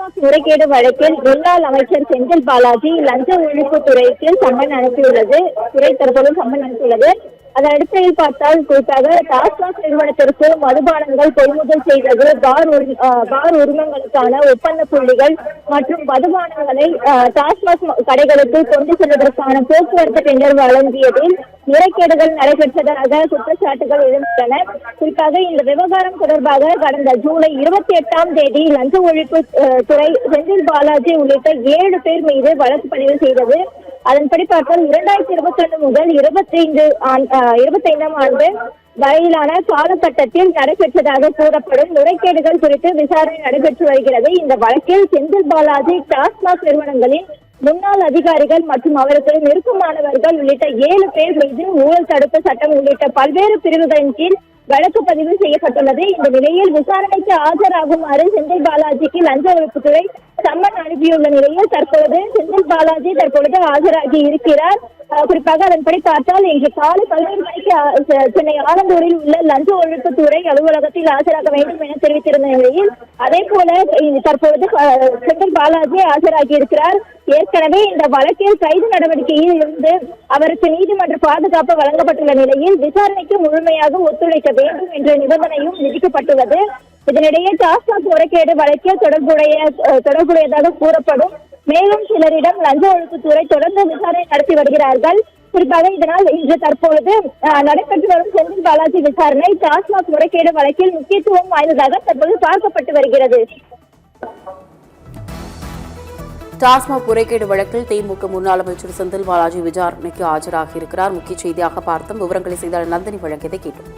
டாஸ்மாக் முறைகேடு வழக்கில் முன்னாள் அமைச்சர் செந்தில் பாலாஜி லஞ்ச ஒழிப்பு துறைக்கு சம்மன் அனுப்பியுள்ளது. துறை தரப்பிலும் சம்மன் அனுப்பியுள்ளது. அதன் அடிப்படையில் பார்த்தால் குறிப்பாக டாஸ்மாக் நிறுவனத்திற்கு மதுபானங்கள் கொள்முதல் செய்தது, பார் உரிமங்களுக்கான ஒப்பந்த புள்ளிகள் மற்றும் மதுபானங்களை டாஸ்மாக் கடைகளுக்கு கொண்டு செல்வதற்கான போக்குவரத்து டெண்டர் வழங்கியதில் முறைகேடுகள் நடைபெற்றதாக குற்றச்சாட்டுகள் எழுந்துள்ளன. குறிப்பாக இந்த விவகாரம் தொடர்பாக கடந்த ஜூலை 28ஆம் தேதி லஞ்ச ஒழிப்பு துறை செந்தில் பாலாஜி உள்ளிட்ட 7 பேர் மீது வழக்கு பதிவு செய்தது. அதன்படி பார்த்தால் 2022 முதல் 25ஆம் ஆண்டு வரையிலான காலகட்டத்தில் நடைபெற்றதாக கூறப்படும் முறைகேடுகள் குறித்து விசாரணை நடைபெற்று வருகிறது. இந்த வழக்கில் செந்தில் பாலாஜி டாஸ்மாக் நிறுவனங்களின் முன்னாள் அதிகாரிகள் மற்றும் அவருக்கு நெருக்கமானவர்கள் உள்ளிட்ட 7 பேர் மீது ஊழல் தடுப்பு சட்டம் உள்ளிட்ட பல்வேறு பிரிவுகளின் கீழ் வழக்கு பதிவு செய்யப்பட்டுள்ளது. இந்த நிலையில் விசாரணைக்கு ஆஜராகுமாறு செந்தில் பாலாஜிக்கு லஞ்ச ஒழிப்புத்துறை சம்மன் அனுப்பியுள்ள நிலையில் தற்பொழுது செந்தில் பாலாஜி ஆஜராகி இருக்கிறார். குறிப்பாக அதன்படி பார்த்தால் இன்று காலை 11 மணிக்கு சென்னை ஆலந்தூரில் உள்ள லஞ்ச ஒழிப்புத்துறை அலுவலகத்தில் ஆஜராக வேண்டும் என தெரிவித்திருந்த நிலையில் அதே போல தற்பொழுது செந்தில் பாலாஜி ஆஜராகி இருக்கிறார். ஏற்கனவே இந்த வழக்கில் கைது நடவடிக்கையில் இருந்து அவருக்கு நீதிமன்ற பாதுகாப்பு வழங்கப்பட்டுள்ள நிலையில் விசாரணைக்கு முழுமையாக ஒத்துழைக்க வேண்டும் என்ற நிபந்தனையும் விதிக்கப்பட்டுள்ளது. இதனிடையே டாஸ்மாக் முறைகேடு வழக்கில் தொடர்புடையதாக கூறப்படும் மேலும் சிலரிடம் லஞ்ச ஒழிப்புத்துறை தொடர்ந்து விசாரணை நடத்தி வருகிறார்கள். குறிப்பாக இதனால் இன்று தற்பொழுது நடைபெற்று வரும் செந்தில் பாலாஜி விசாரணை டாஸ்மாக் முறைகேடு வழக்கில் முக்கியத்துவம் வாய்ந்ததாக தற்போது பார்க்கப்பட்டு வருகிறது. டாஸ்மாக் முறைகேடு வழக்கில் திமுக முன்னாள் அமைச்சர் செந்தில் பாலாஜி விசாரணைக்கு ஆஜராகி இருக்கிறார். முக்கிய செய்தியாக பார்த்தோம். விவரங்களை செய்தால் நந்தினி வழங்கியதை கேட்டோம்.